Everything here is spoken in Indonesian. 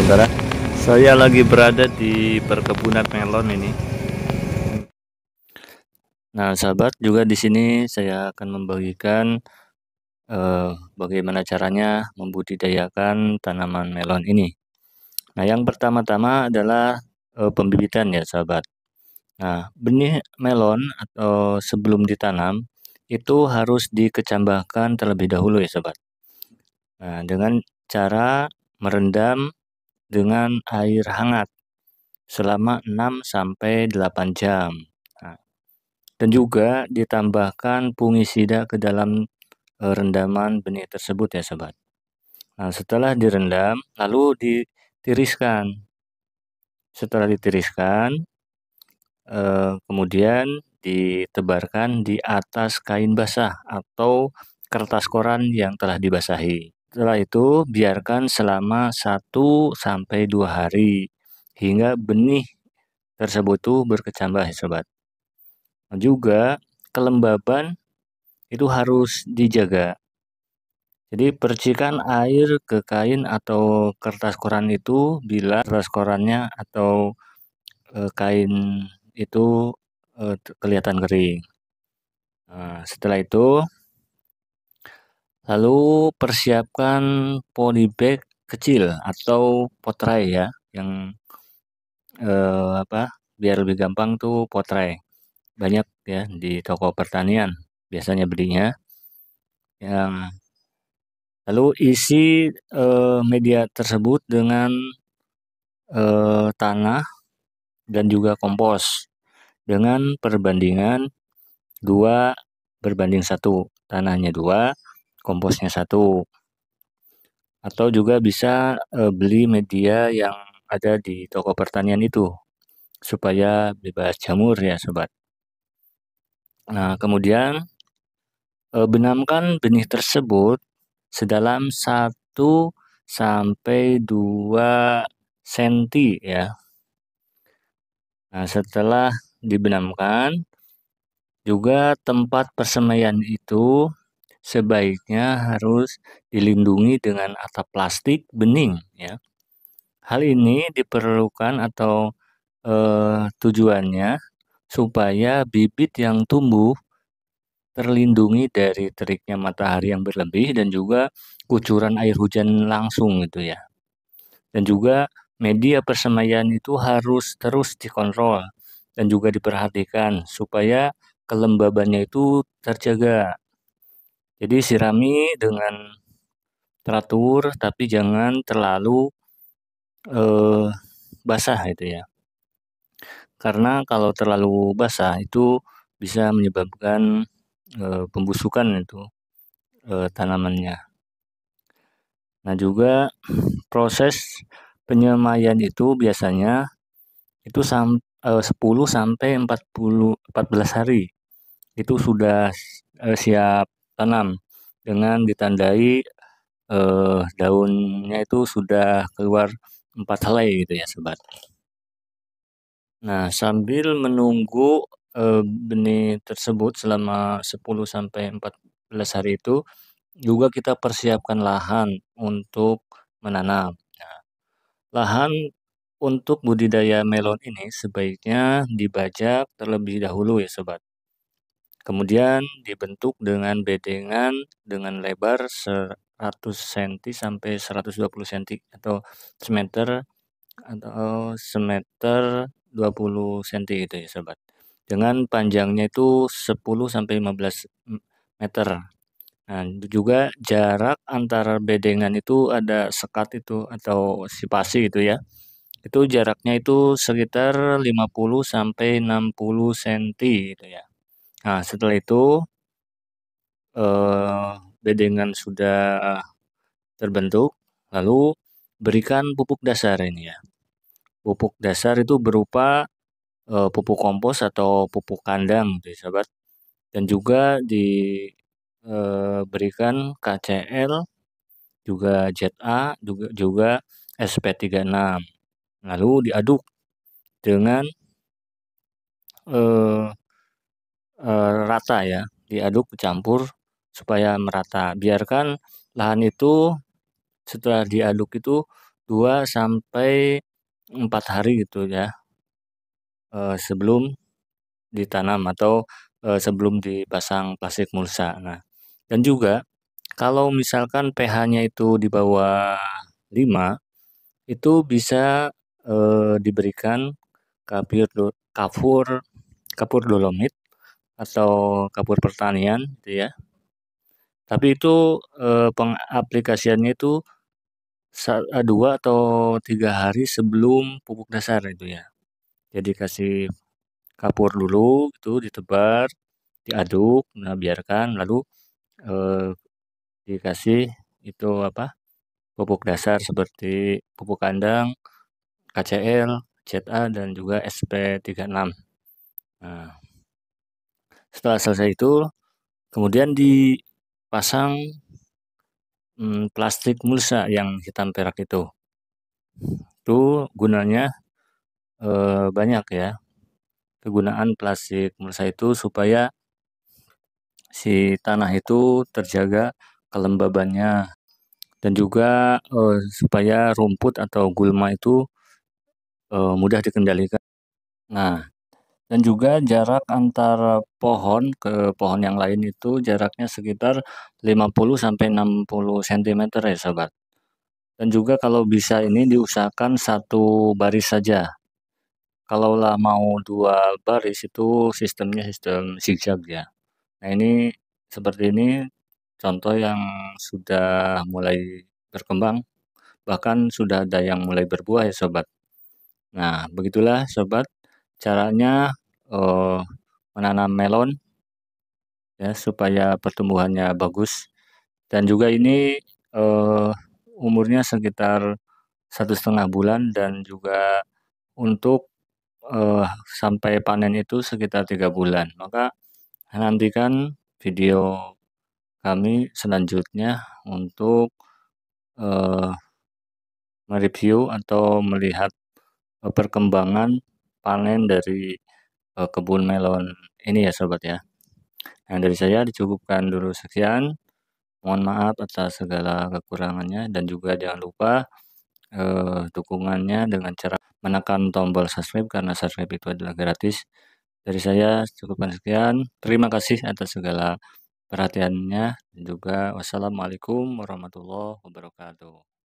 saudara. Saya lagi berada di perkebunan melon ini. Nah, sahabat, juga di sini saya akan membagikan bagaimana caranya membudidayakan tanaman melon ini. Nah, yang pertama-tama adalah pembibitan ya, sahabat. Nah, benih melon atau sebelum ditanam itu harus dikecambahkan terlebih dahulu ya, sahabat. Nah, dengan cara merendam dengan air hangat selama 6 sampai 8 jam. Nah, dan juga ditambahkan fungisida ke dalam rendaman benih tersebut ya, sobat. Nah, setelah direndam lalu ditiriskan. Setelah ditiriskan kemudian ditebarkan di atas kain basah atau kertas koran yang telah dibasahi. Setelah itu biarkan selama 1 sampai 2 hari hingga benih tersebut tuh berkecambah ya, sobat. Juga kelembaban itu harus dijaga. Jadi percikan air ke kain atau kertas koran itu bila kertas korannya atau kain itu kelihatan kering. Nah, setelah itu lalu persiapkan polybag kecil atau potray ya, yang biar lebih gampang tuh potray. Banyak ya di toko pertanian biasanya belinya. Yang lalu isi media tersebut dengan tanah dan juga kompos dengan perbandingan 2:1. Tanahnya 2, komposnya 1. Atau juga bisa beli media yang ada di toko pertanian itu supaya bebas jamur ya, sobat. Nah, kemudian benamkan benih tersebut sedalam 1 sampai 2 cm ya. Nah, setelah dibenamkan, juga tempat persemaian itu sebaiknya harus dilindungi dengan atap plastik bening ya. Hal ini diperlukan atau tujuannya supaya bibit yang tumbuh terlindungi dari teriknya matahari yang berlebih dan juga kucuran air hujan langsung gitu ya. Dan juga media persemaian itu harus terus dikontrol dan juga diperhatikan supaya kelembabannya itu terjaga. Jadi sirami dengan teratur tapi jangan terlalu basah itu ya. Karena kalau terlalu basah itu bisa menyebabkan pembusukan itu tanamannya. Nah, juga proses penyemaian itu biasanya itu 10 sampai 14 hari itu sudah siap tanam dengan ditandai daunnya itu sudah keluar 4 helai gitu ya, sobat. Nah, sambil menunggu benih tersebut selama 10 sampai 14 hari itu juga kita persiapkan lahan untuk menanam. Nah, lahan untuk budidaya melon ini sebaiknya dibajak terlebih dahulu ya, sobat. Kemudian dibentuk dengan bedengan dengan lebar 100 cm sampai 120 cm atau semeter atau semeter 20 cm gitu ya, sobat. Dengan panjangnya itu 10 sampai 15 meter. Nah, juga jarak antara bedengan itu ada sekat itu atau sipasi itu ya. Itu jaraknya itu sekitar 50 sampai 60 cm gitu ya. Nah, setelah itu bedengan sudah terbentuk, lalu berikan pupuk dasar ini ya. Pupuk dasar itu berupa pupuk kompos atau pupuk kandang gitu ya, sahabat. Dan juga diberikan KCl, juga ZA, juga SP36. Lalu diaduk dengan eh, rata ya, diaduk campur supaya merata. Biarkan lahan itu setelah diaduk itu 2 sampai 4 hari gitu ya, sebelum ditanam atau, sebelum dipasang plastik mulsa. Nah, dan juga kalau misalkan pH-nya itu di bawah 5, itu bisa, diberikan kapur kapur dolomit atau kapur pertanian gitu ya. Tapi itu, pengaplikasiannya itu 2 atau 3 hari sebelum pupuk dasar itu ya. Jadi kasih kapur dulu itu ditebar, diaduk, nah biarkan lalu, eee, dikasih itu apa, pupuk dasar seperti pupuk kandang, KCL, ZA, dan juga SP36. Nah, setelah selesai itu kemudian dipasang, plastik mulsa yang hitam perak itu. Itu gunanya, banyak ya. Kegunaan plastik mulsa itu supaya si tanah itu terjaga kelembabannya dan juga, supaya rumput atau gulma itu, mudah dikendalikan. Nah, dan juga jarak antara pohon ke pohon yang lain itu jaraknya sekitar 50 sampai 60 sentimeter ya, Sobat. Dan juga kalau bisa ini diusahakan satu baris saja. Kalaulah mau 2 baris itu sistemnya sistem zigzag ya. Nah, ini seperti ini contoh yang sudah mulai berkembang, bahkan sudah ada yang mulai berbuah ya, Sobat. Nah, begitulah Sobat caranya, eee, menanam melon ya supaya pertumbuhannya bagus, dan juga ini, umurnya sekitar 1,5 bulan, dan juga untuk, sampai panen itu sekitar 3 bulan. Maka nantikan video kami selanjutnya untuk, eee, mereview atau melihat, perkembangan panen dari, kebun melon ini ya, Sobat, ya. Nah, dari saya dicukupkan dulu sekian. Mohon maaf atas segala kekurangannya, dan juga jangan lupa, dukungannya dengan cara menekan tombol subscribe karena subscribe itu adalah gratis. Dari saya cukupkan sekian. Terima kasih atas segala perhatiannya, dan juga wassalamualaikum warahmatullahi wabarakatuh.